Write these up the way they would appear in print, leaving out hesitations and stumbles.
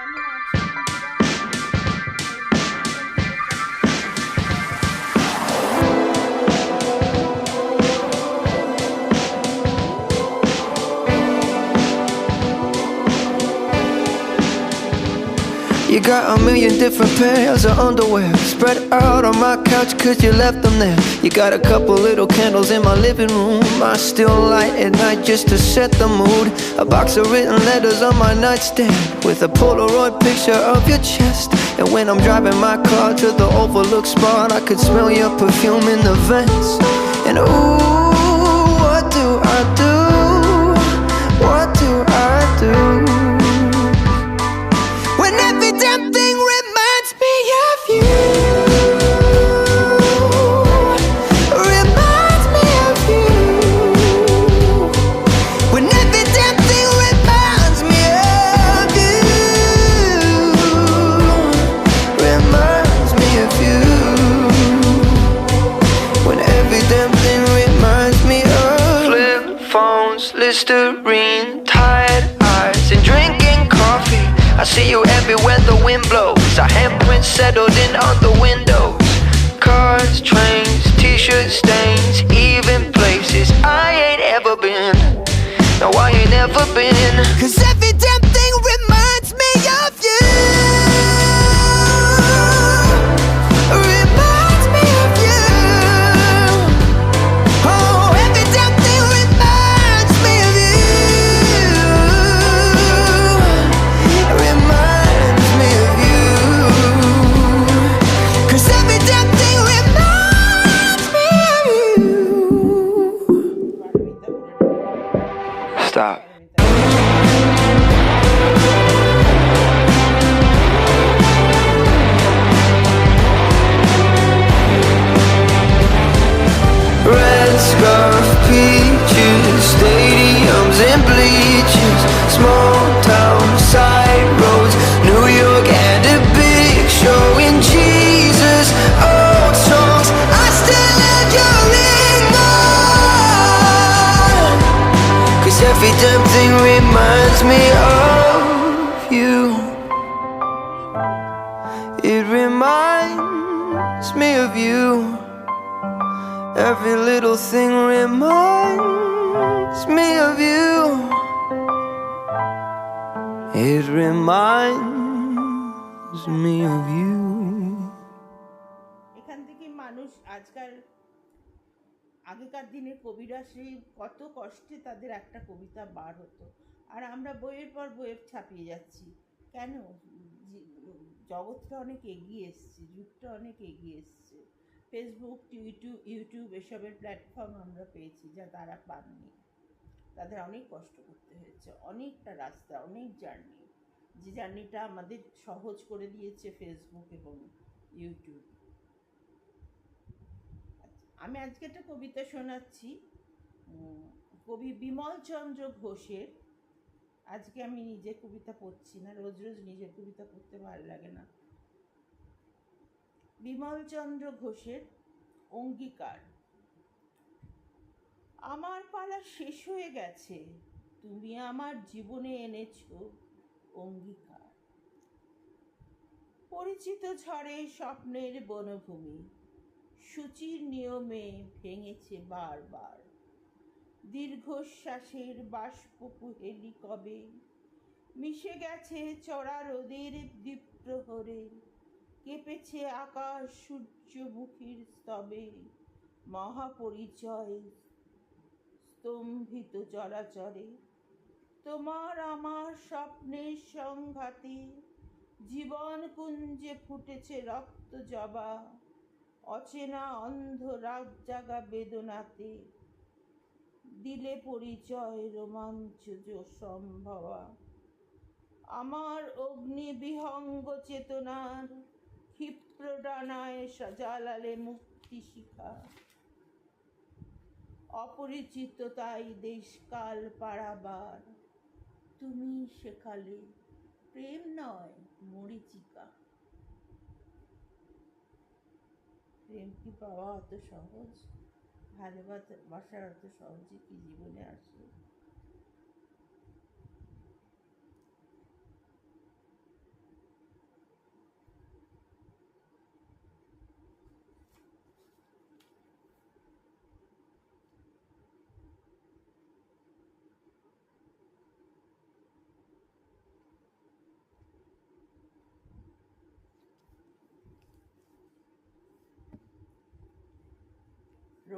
কেমন আছো বন্ধুরা? ফেসবুক পেজ থেকে প্রত্যেককে স্বাগত You got a million different pairs of underwear spread out on my couch cause you left them there. You got a couple little candles in my living room I still light at night just to set the mood. A box of written letters on my nightstand with a Polaroid picture of your chest. And when I'm driving my car to the overlook spot I could smell your perfume in the vents. And ooh, what do I do? What do I do? When every damn thing reminds me of you. Reminds me of you. When every damn thing reminds me of you. Reminds me of you. When every damn thing reminds me of flip phones, Listerine, tired eyes, and drinking coffee. I see you everywhere the wind blows. Our handprints settled in on the windows. Cars, trains, t-shirt stains, even places I ain't ever been. No, I ain't ever been. Cause every damn thing reminds me of you. Reminds me of you. Oh, every damn thing reminds me of you. Reminds me of you. Cause every damn thing reminds me of you. Stop. Red scarf, peaches, stadiums and bleachers, small town side roads, New York and a big show in Jesus. Old songs, I still have your ring on. Cause every damn thing reminds me of you. It reminds me of you. Every little thing reminds me of you. It reminds me of you. এখান থেকে মানুষ আজকাল আগেকার দিনের কবিরা সেই কত কষ্টে তাদের একটা কবিতা বার হতো আর আমরা বইয়ের পর বইয়ের ছাপিয়ে যাচ্ছি কেন? জগৎটা অনেক এগিয়ে এসছে, যুগটা অনেক এগিয়ে এসছে। ফেসবুক, ইউটিউব এসবের প্ল্যাটফর্ম আমরা পেয়েছি যা তারা পাননি। তাদের অনেক কষ্ট করতে হয়েছে, অনেকটা রাস্তা, অনেক জার্নি। যে জার্নিটা আমাদের সহজ করে দিয়েছে ফেসবুক এবং ইউটিউব। আমি আজকে একটা কবিতা শোনাচ্ছি কবি বিমলচন্দ্র ঘোষের। আজকে আমি নিজের কবিতা পড়ছি না, রোজ রোজ নিজের কবিতা পড়তে ভালো লাগে না। বিমলচন্দ্র ঘোষের অঙ্গীকার। আমার পালা শেষ হয়ে গেছে, তুমি আমার জীবনে এনেছো অঙ্গীকার। পরিচিত ঝড়ে স্বপ্নের বনভূমি সূচির নিয়মে ভেঙেছে বারবার। দীর্ঘশ্বাসের বাষ্প কুহেলি কবে মিশে গেছে চড়া রোদের দ্বীপ্রহরে। কেঁপেছে আকাশ সূর্যমুখীর স্তবে, মহাপরিচয় স্তম্ভিত চরাচরে। তোমার আমার স্বপ্নের সংঘাতে জীবন কুঞ্জে ফুটেছে রক্ত জবা। অচেনা অন্ধ রাত জাগা বেদনাতে দিলে পরিচয় রোমাঞ্চ সম্ভবা। আমার অগ্নি বিহঙ্গ চেতনার ক্ষিপ্র ডানায় জ্বালালে মুক্তি শিখা। অপরিচিত তাই দেশকাল পারাবার, তুমি শেখালে প্রেম নয় মরীচিকা। প্রেম কি পাওয়া অত সহজ? ভালোবাসার অত সহজে কি জীবনে আসে?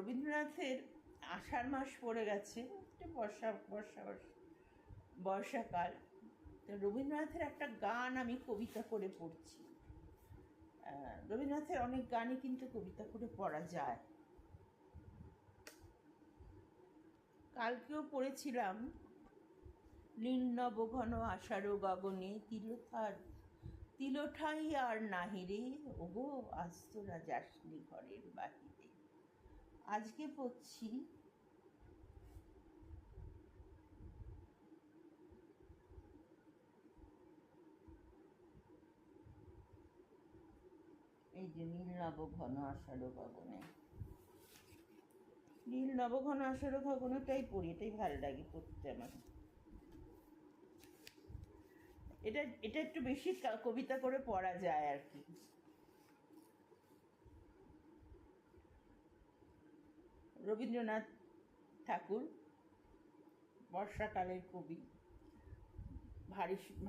রবীন্দ্রনাথের আষাঢ় মাস পড়ে গেছে, বর্ষাকাল। তো রবীন্দ্রনাথের একটা গান আমি কবিতা করে পড়ছি। রবীন্দ্রনাথের অনেক গানই কিন্তু কবিতা করে পড়া যায়। কালকেও পড়েছিলাম, নীল নব ঘন আষাঢ় গগনে তিলঠাই আর নাহিরে, ওগো আজ তোরা যাসনি ঘরের বাহিরে। আজকে পড়ছি এই যে নীল নব ঘন আষাঢ় গগনে। নীল নব ঘন আষাঢ় গগনটাই পড়ি, এটাই ভালো লাগে পড়তে আমার। এটা একটু বেশি কবিতা করে পড়া যায় আর কি। রবীন্দ্রনাথ ঠাকুর বর্ষাকালের কবি,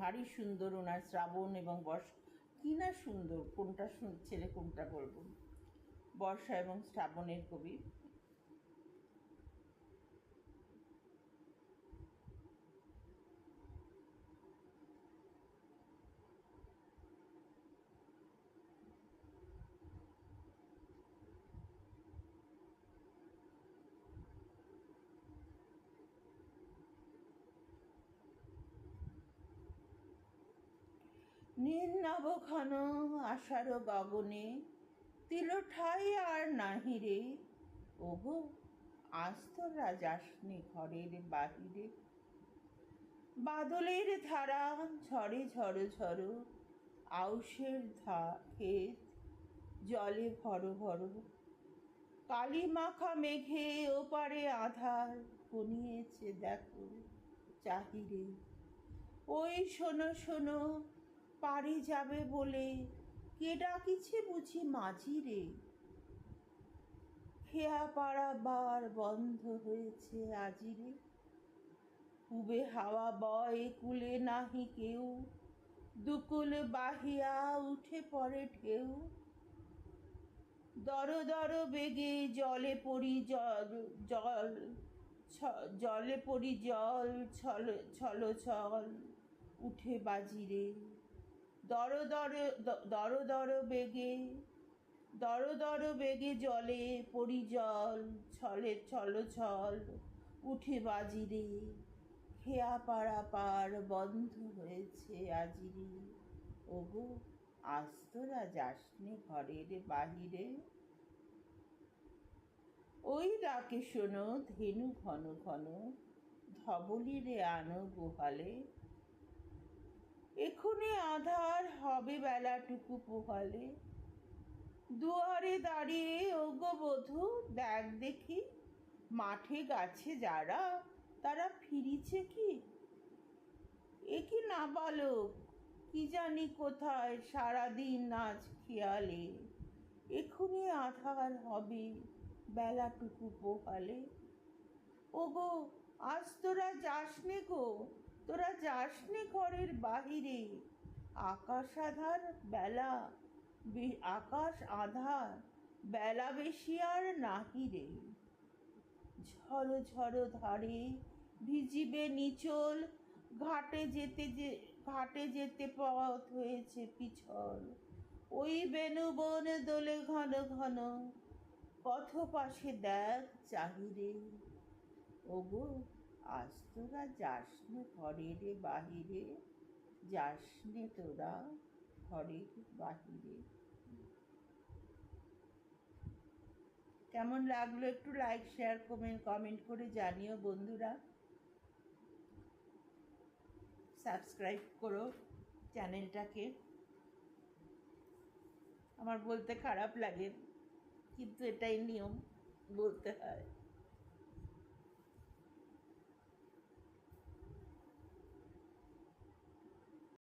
ভারী সুন্দর ওনার শ্রাবণ এবং বর্ষা। কি না সুন্দর, কোনটা ছেলে কোনটা বলবো। বর্ষা এবং শ্রাবণের কবি। নীল নব ঘন আষাঢ় গগনে তিলঠাই আর নাহিরে, ওগো আজ তোরা যাসনি ঘরের বাহিরে। বাদলের ধারা ঝড়ে ঝড়ো ঝড়ো, আউশের ক্ষেত জলে ভরো ভরো। কালি মাখা মেঘে ওপারে আধার ঘনিয়েছে দেখো চাহিরে। ওই শোনো শোনো পারি যাবে বলে, কে ডাকিছে বুঝি মাঝিরে। খেয়া পাড়া বার বন্ধ হয়েছে আজিরে। পুবে হাওয়া বয় কুলে নাহি কেউ, দুকুল বাহিয়া উঠে পড়ে ঢেউ। দর দর বেগে জলে পড়ি জল ছল ছল উঠে বাজিরে। দর দর বেগে জলে পড়ি জল ছল ছল উঠে বাজিরে। খেয়া পাড়া পার বন্ধ হয়েছে আজিরে, ওগো আজ তোরা যাসনি ঘরের বাহিরে। ওই ডাকে শোনো ধেনু ঘন ঘন, ধবলিরে আনো গোহালে। এখুনি আধার হবে বেলাটুকু পোহালে। দুয়ারে দাঁড়িয়ে ওগো বধূ দেখ দেখি, মাঠে গাছে যারা তারা ফিরিছে কি। এ কি নাবালক, কি জানি কোথায় সারাদিন নাচ খেয়ালে। এখুনি আধার হবে বেলাটুকু পোহালে। ওগো আজ তোরা যাসনে গো, তোরা যাসনে ঘরের বাহিরে। আকাশ আধার বেলা বেশি আর নাহিরে। ঝড়ো ঝড়ো ধারে ভিজিবে নিচল, ঘাটে যেতে পথ হয়েছে পিছল। ওই বেণুবন দোলে ঘন ঘন, পথ পাশে দেখ চাহিরে। ওগো আজ তোরা যাসনে ঘরের বাহিরে, যাসনে তোরা ঘরের বাহিরে। কেমন লাগলো একটু লাইক শেয়ার কমেন্ট করে জানিও বন্ধুরা। সাবস্ক্রাইব করো চ্যানেলটাকে। আমার বলতে খারাপ লাগে, কিন্তু এটাই নিয়ম, বলতে হয়।